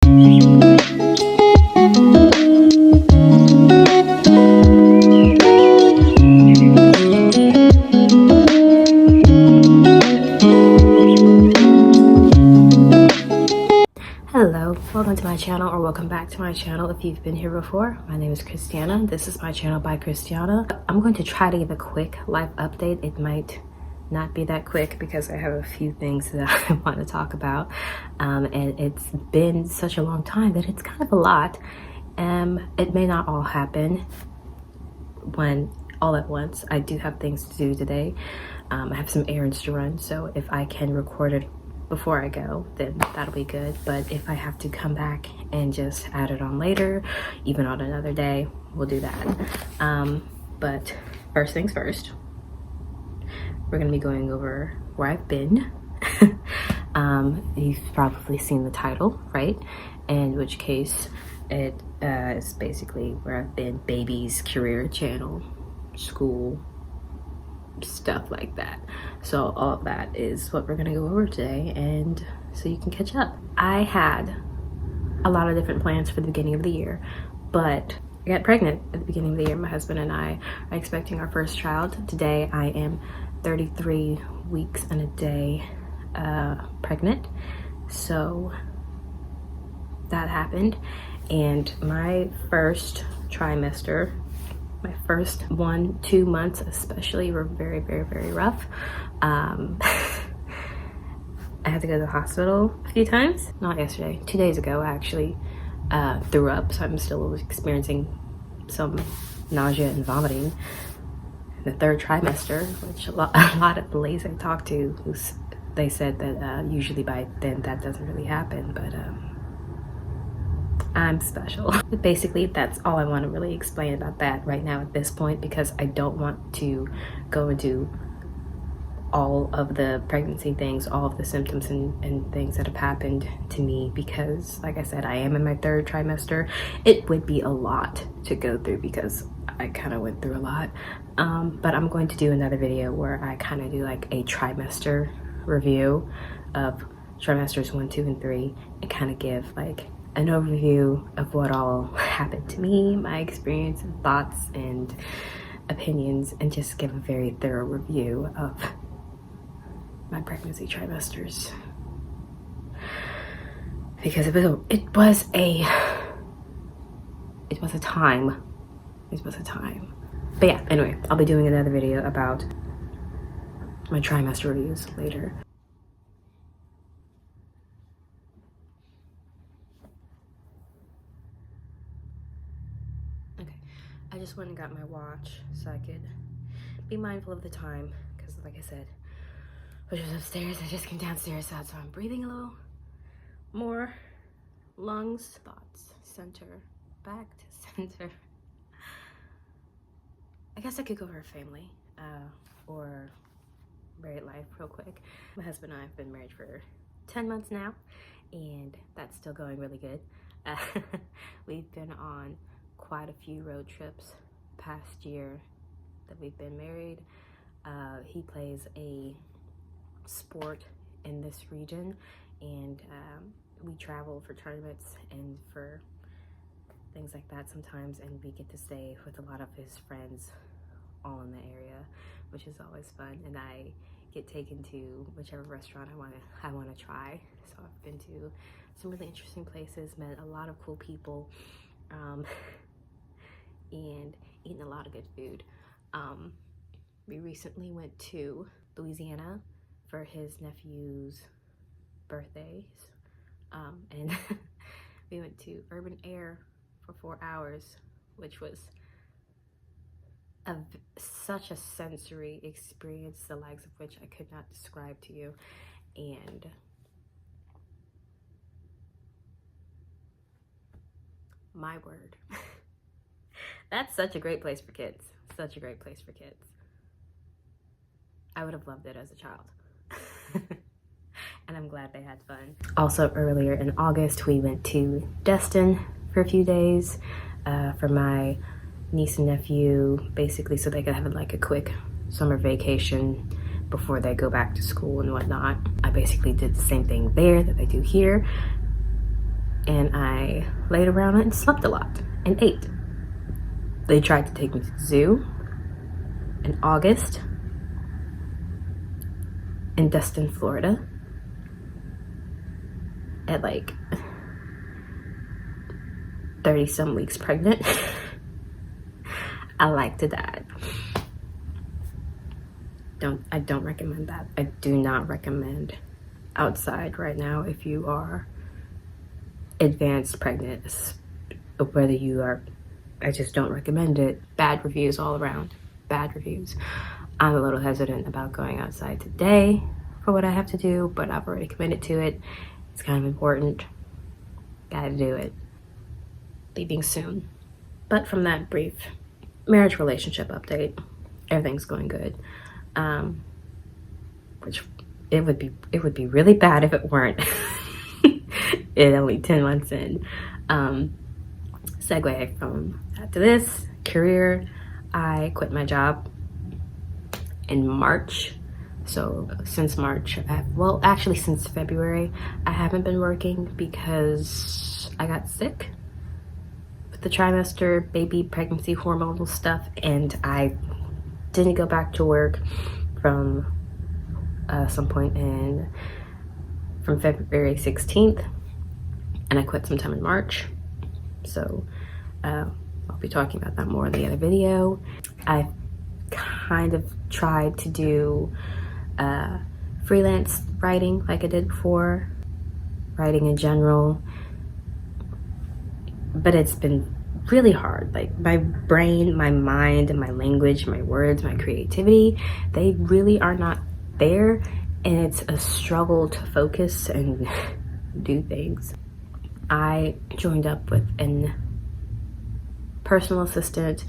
Hello, welcome to my channel, or welcome back to my channel if you've been here before. My name is Christiana. This is my channel by Christiana. I'm going to try to give a quick life update. It might not be that quick because I have a few things that I want to talk about, and it's been such a long time that it's kind of a lot. It may not all happen all at once. I do have things to do today. I have some errands to run, so if I can record it before I go, then that'll be good. But if I have to come back and just add it on later, even on another day, we'll do that. But first things first, we're gonna be going over where I've been. You've probably seen the title, right? In which case it is basically where I've been: babies, career, channel, school, stuff like that. So all of that is what we're gonna go over today, and so you can catch up. I had a lot of different plans for the beginning of the year, but I got pregnant at the beginning of the year. My husband and I are expecting our first child. Today I am 33 weeks and a day pregnant. So that happened, and my first trimester, my first 1-2 months especially, were very, very, very rough. I had to go to the hospital a few times. Not yesterday, 2 days ago, I actually threw up, so I'm still experiencing some nausea and vomiting. The third trimester, which a lot of the ladies I talked to, they said that usually by then that doesn't really happen, but I'm special. But basically, that's all I want to really explain about that right now at this point, because I don't want to go into all of the pregnancy things, all of the symptoms and things that have happened to me, because like I said, I am in my third trimester. It would be a lot to go through because I kind of went through a lot. But I'm going to do another video where I kind of do like a trimester review of trimesters 1, 2, and 3, and kind of give like an overview of what all happened to me, my experience and thoughts and opinions, and just give a very thorough review of my pregnancy trimesters, because it was a time. But yeah, anyway, I'll be doing another video about my trimester reviews later. I just went and got my watch so I could be mindful of the time, because like I said, which was upstairs, I just came downstairs, so I'm breathing a little more. Lungs, thoughts, center, back to center. I guess I could go over family or married life real quick. My husband and I have been married for 10 months now, and that's still going really good. We've been on quite a few road trips past year that we've been married. He plays a sport in this region, and we travel for tournaments and for things like that sometimes, and we get to stay with a lot of his friends all in the area, which is always fun. And I get taken to whichever restaurant I want to try. So I've been to some really interesting places, met a lot of cool people, and eaten a lot of good food. We recently went to Louisiana for his nephew's birthdays, and we went to Urban Air for 4 hours, which was such a sensory experience, the likes of which I could not describe to you. And my word, that's such a great place for kids. Such a great place for kids. I would have loved it as a child. And I'm glad they had fun. Also, earlier in August, we went to Destin for a few days for my niece and nephew, basically so they could have like a quick summer vacation before they go back to school and whatnot. I basically did the same thing there that I do here. and I laid around and slept a lot and ate. They tried to take me to the zoo in August in Destin, Florida, at like 30 some weeks pregnant. I like to die. I don't recommend that. I do not recommend outside right now if you are advanced pregnant, whether you are. I just don't recommend it. Bad reviews all around. Bad reviews. I'm a little hesitant about going outside today for what I have to do, but I've already committed to it. It's kind of important. Gotta do it. Leaving soon. But from that brief marriage relationship update, everything's going good. Which it would be really bad if it weren't. It only 10 months in. Segue from that to this career. I quit my job in March. So since March, actually since February, I haven't been working because I got sick with the trimester, baby, pregnancy, hormonal stuff, and I didn't go back to work from some point from February 16th, and I quit sometime in March. So I'll be talking about that more in the other video. I kind of tried to do freelance writing like I did before, writing in general, but it's been really hard. Like my brain, my mind, and my language, my words, my creativity, they really are not there, and it's a struggle to focus and do things. I joined up with an personal assistant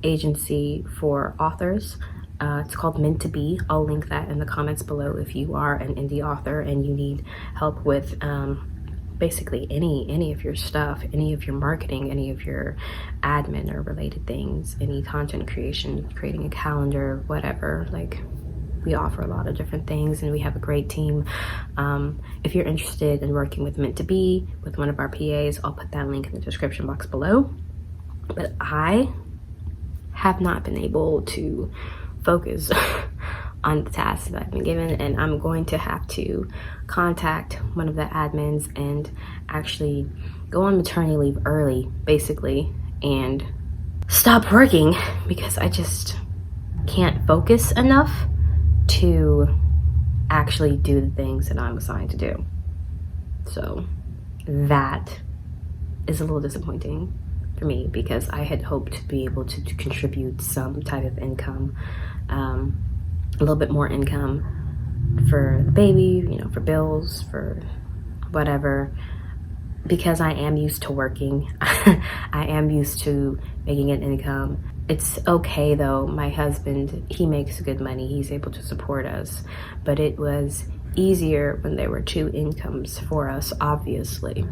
agency for authors. It's called Meant to Be. I'll link that in the comments below if you are an indie author and you need help with basically any of your stuff, any of your marketing, any of your admin or related things, any content creation, creating a calendar, whatever. Like, we offer a lot of different things and we have a great team. If you're interested in working with Meant to Be, with one of our PAs, I'll put that link in the description box below. But I have not been able to focus on the tasks that I've been given, and I'm going to have to contact one of the admins and actually go on maternity leave early, basically, and stop working because I just can't focus enough to actually do the things that I'm assigned to do. So that is a little disappointing for me because I had hoped to be able to contribute some type of income, a little bit more income for the baby, you know, for bills, for whatever, because I am used to working. I am used to making an income. It's okay though, my husband, he makes good money, he's able to support us, but it was easier when there were two incomes for us, obviously,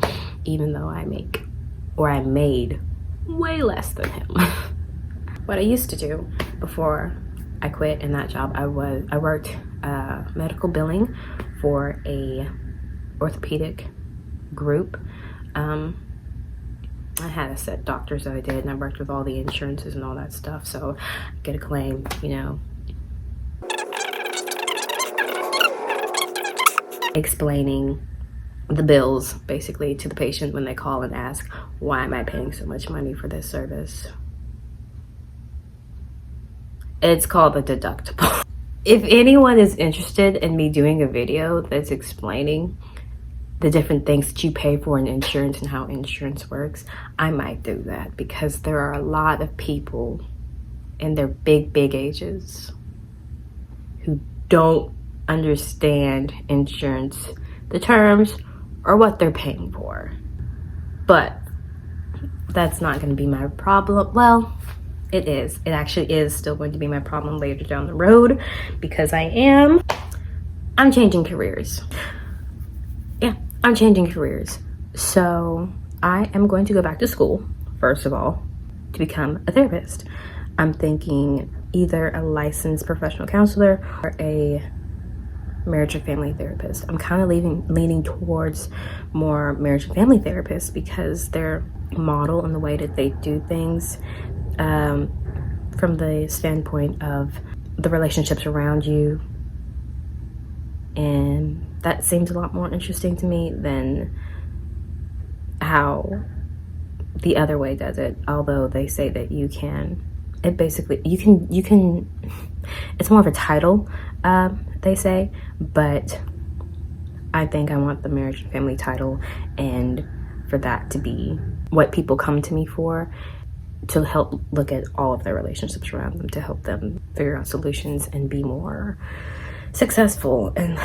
even though I made way less than him. What I used to do before I quit in that job, I worked medical billing for a orthopedic group. I had a set doctors that I did, and I worked with all the insurances and all that stuff, so I get a claim, you know, explaining the bills basically to the patient when they call and ask, why am I paying so much money for this service? It's called a deductible. If anyone is interested in me doing a video that's explaining the different things that you pay for in insurance and how insurance works, I might do that because there are a lot of people in their big ages who don't understand insurance, the terms, or what they're paying for. But that's not going to be my problem. Well, it is. It actually is still going to be my problem later down the road because I'm changing careers. Yeah, I'm changing careers. So I am going to go back to school, first of all, to become a therapist. I'm thinking either a licensed professional counselor or a marriage and family therapist. I'm kind of leaning towards more marriage and family therapists because their model and the way that they do things, from the standpoint of the relationships around you, and that seems a lot more interesting to me than how the other way does it. Although they say that you can it's more of a title, they say, but I think I want the marriage and family title, and for that to be what people come to me for, to help look at all of their relationships around them, to help them figure out solutions and be more successful in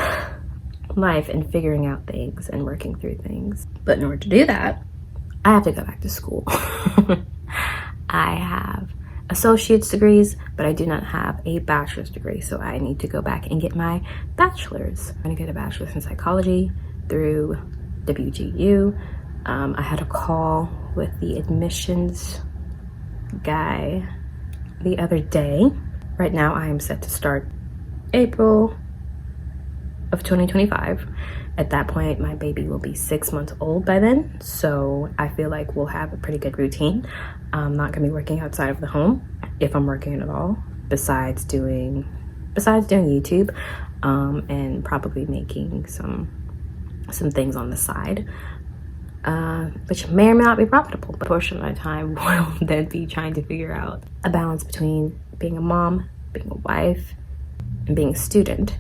life and figuring out things and working through things. But in order to do that, I have to go back to school. I have associate's degrees, but I do not have a bachelor's degree, so I need to go back and get my bachelor's. I'm gonna get a bachelor's in psychology through WGU. I had a call with the admissions guy the other day. Right now I am set to start April of 2025. At that point, my baby will be 6 months old by then, so I feel like we'll have a pretty good routine. I'm not gonna be working outside of the home, if I'm working at all, besides doing YouTube, and probably making some things on the side, which may or may not be profitable. But a portion of my time will then be trying to figure out a balance between being a mom, being a wife, and being a student.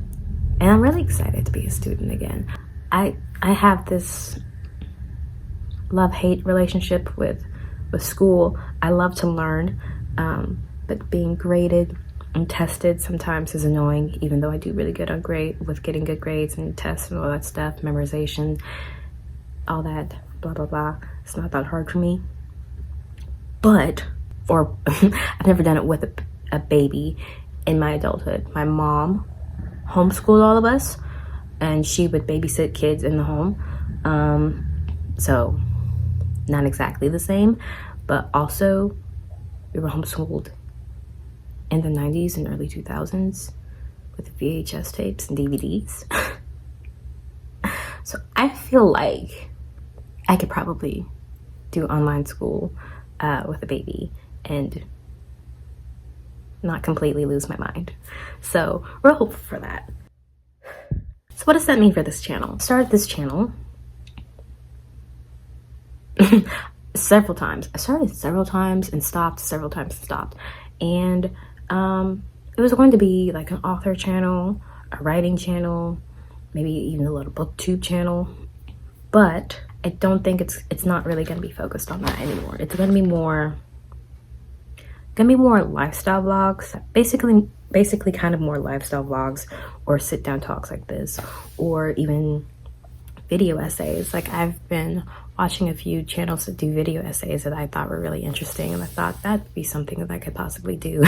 And I'm really excited to be a student again. I have this love-hate relationship with school. I love to learn, but being graded and tested sometimes is annoying, even though I do really good with getting good grades and tests and all that stuff, memorization, all that blah blah blah. It's not that hard for me. But I've never done it with a baby in my adulthood. My mom homeschooled all of us, and she would babysit kids in the home, so not exactly the same, but also we were homeschooled in the 90s and early 2000s with VHS tapes and DVDs. So I feel like I could probably do online school with a baby and not completely lose my mind. So we're hopeful for that. So what does that mean for this channel? I started this channel several times. I started several times and stopped several times and stopped. And it was going to be like an author channel, a writing channel, maybe even a little booktube channel. But I don't think it's not really going to be focused on that anymore. It's going to be more lifestyle vlogs, basically kind of more lifestyle vlogs, or sit down talks like this, or even video essays. Like, I've been watching a few channels that do video essays that I thought were really interesting, and I thought that'd be something that I could possibly do,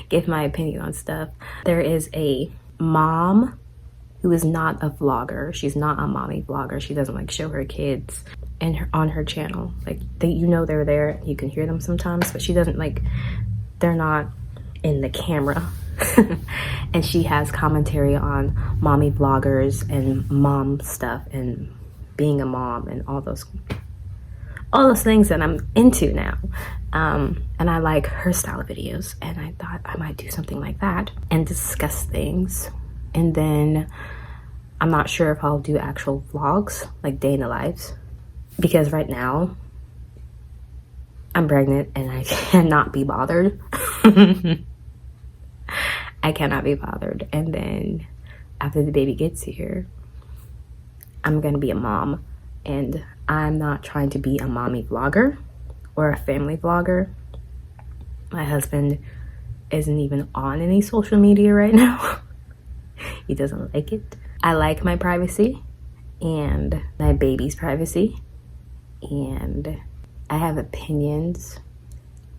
give my opinion on stuff. There is a mom who is not a vlogger. She's not a mommy vlogger. She doesn't like show her kids on her channel. Like, they're there, you can hear them sometimes, but she doesn't, like, they're not in the camera. And she has commentary on mommy vloggers and mom stuff and being a mom and all those things that I'm into now. And I like her style of videos, and I thought I might do something like that and discuss things. And then I'm not sure if I'll do actual vlogs, like day in the lives, because right now I'm pregnant and I cannot be bothered. I cannot be bothered. And then after the baby gets here, I'm gonna be a mom, and I'm not trying to be a mommy vlogger or a family vlogger. My husband isn't even on any social media right now. He doesn't like it. I like my privacy and my baby's privacy, and I have opinions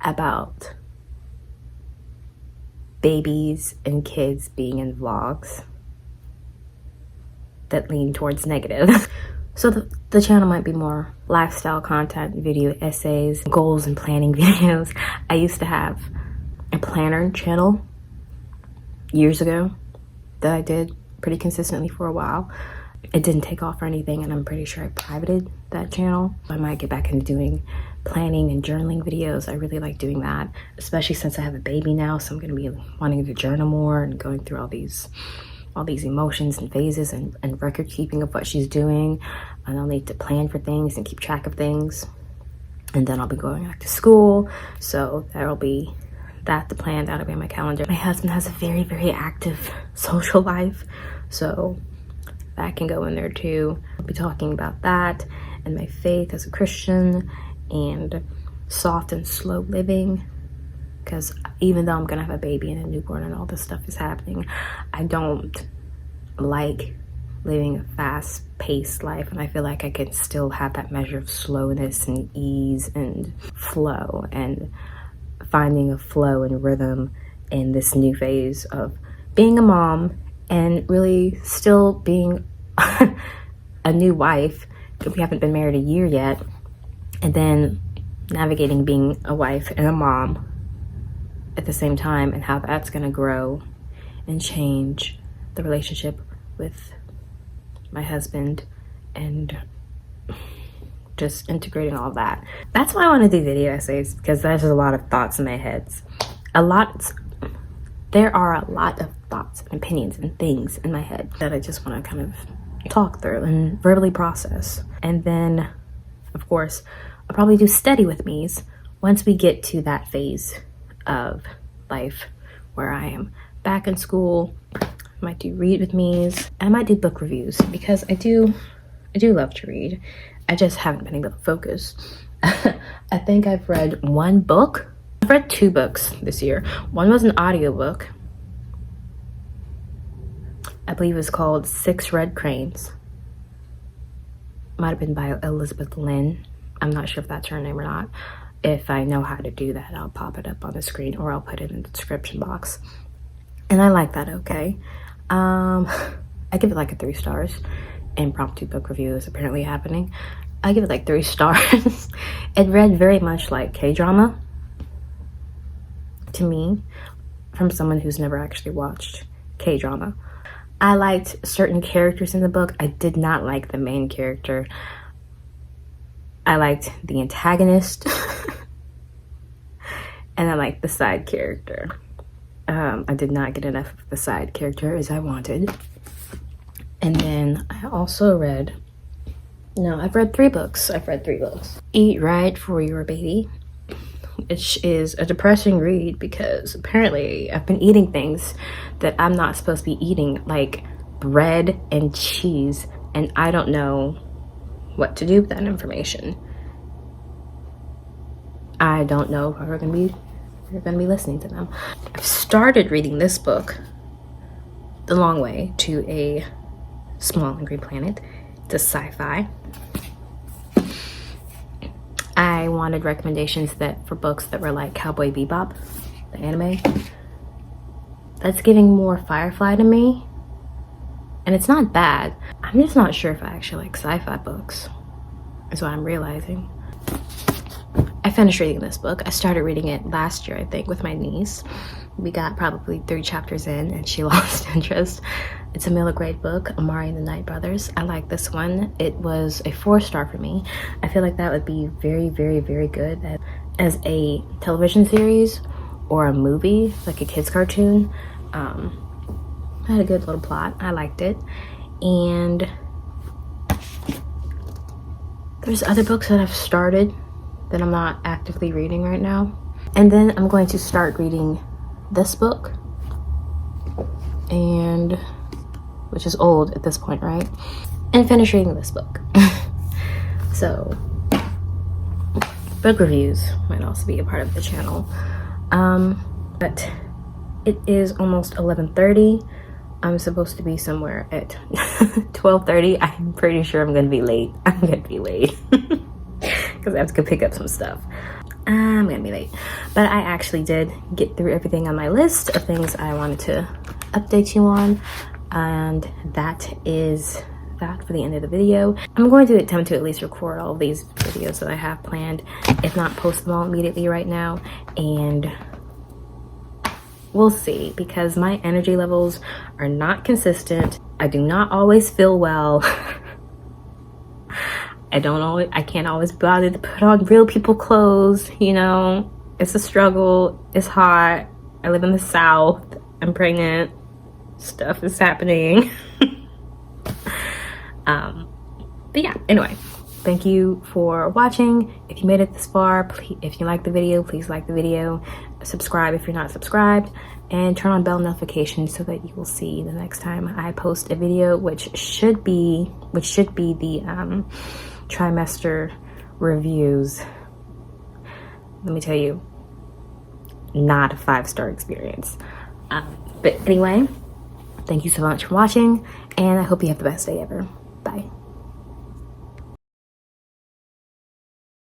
about babies and kids being in vlogs that lean towards negative. So the channel might be more lifestyle content, video essays, goals and planning videos. I used to have a planner channel years ago that I did pretty consistently for a while. It didn't take off or anything, and I'm pretty sure I privated that channel. I might get back into doing planning and journaling videos. I really like doing that, especially since I have a baby now, so I'm going to be wanting to journal more and going through all these emotions and phases and record keeping of what she's doing. And I'll need to plan for things and keep track of things. And then I'll be going back to school, so that'll be the plan. That'll be on my calendar. My husband has a very, very active social life, so that can go in there too. I'll be talking about that and my faith as a Christian and soft and slow living, because even though I'm gonna have a baby and a newborn and all this stuff is happening, I don't like living a fast-paced life, and I feel like I can still have that measure of slowness and ease and flow, and finding a flow and rhythm in this new phase of being a mom and really still being a new wife. We haven't been married a year yet, and then navigating being a wife and a mom at the same time, and how that's going to grow and change the relationship with my husband, and just integrating all that. That's why I want to do video essays, because there's a lot of thoughts in my heads. There are a lot of thoughts and opinions and things in my head that I just want to kind of talk through and verbally process. And then, of course, I'll probably do study with me's once we get to that phase of life where I am back in school. I might do read with me's, and I might do book reviews, because I do love to read. I just haven't been able to focus. I think I've read one book. I've read 2 books this year. One was an audiobook. I believe it was called 6 Red Cranes. Might have been by Elizabeth Lynn. I'm not sure if that's her name or not. If I know how to do that, I'll pop it up on the screen, or I'll put it in the description box. And I like that, okay. I give it like a 3 stars. Impromptu book review is apparently happening. I give it like 3 stars. It read very much like K-drama to me, from someone who's never actually watched K-drama. I liked certain characters in the book. I did not like the main character. I liked the antagonist and I liked the side character. I did not get enough of the side character as I wanted. And then I also read, I've read 3 books. Eat Right for Your Baby, which is a depressing read, because apparently I've been eating things that I'm not supposed to be eating, like bread and cheese, and I don't know what to do with that information. I don't know if we're gonna be listening to them. I've started reading this book, The Long Way to a Small and Green Planet. It's a sci-fi. I wanted recommendations for books that were like Cowboy Bebop, the anime. That's giving more Firefly to me, and it's not bad. I'm just not sure if I actually like sci-fi books, is what I'm realizing. I finished reading this book. I started reading it last year, I think, with my niece. We got probably 3 chapters in and she lost interest. It's a middle grade book, Amari and the Night Brothers. I like this one. It was a 4-star for me. I feel like that would be very, very, very good as a television series or a movie, like a kid's cartoon. It had a good little plot. I liked it. And there's other books that I've started that I'm not actively reading right now. And then I'm going to start reading this book, and which is old at this point, right? And finish reading this book. So book reviews might also be a part of the channel. But it is almost 11:30. I'm supposed to be somewhere at 12:30. I'm pretty sure I'm gonna be late. Because I have to go pick up some stuff. I'm gonna be late. But I actually did get through everything on my list of things I wanted to update you on. And that is that for the end of the video. I'm going to attempt to at least record all of these videos that I have planned, if not post them all immediately right now. And we'll see, because my energy levels are not consistent. I do not always feel well. I can't always be bothered to put on real people clothes, you know. It's a struggle. It's hot. I live in the South. I'm pregnant. Stuff is happening. But yeah, anyway, thank you for watching. If you made it this far, please, if you like the video, please like the video. Subscribe if you're not subscribed, and turn on bell notifications so that you will see the next time I post a video, which should be the trimester reviews. Let me tell you, not a 5-star experience. But anyway, thank you so much for watching, and I hope you have the best day ever. Bye.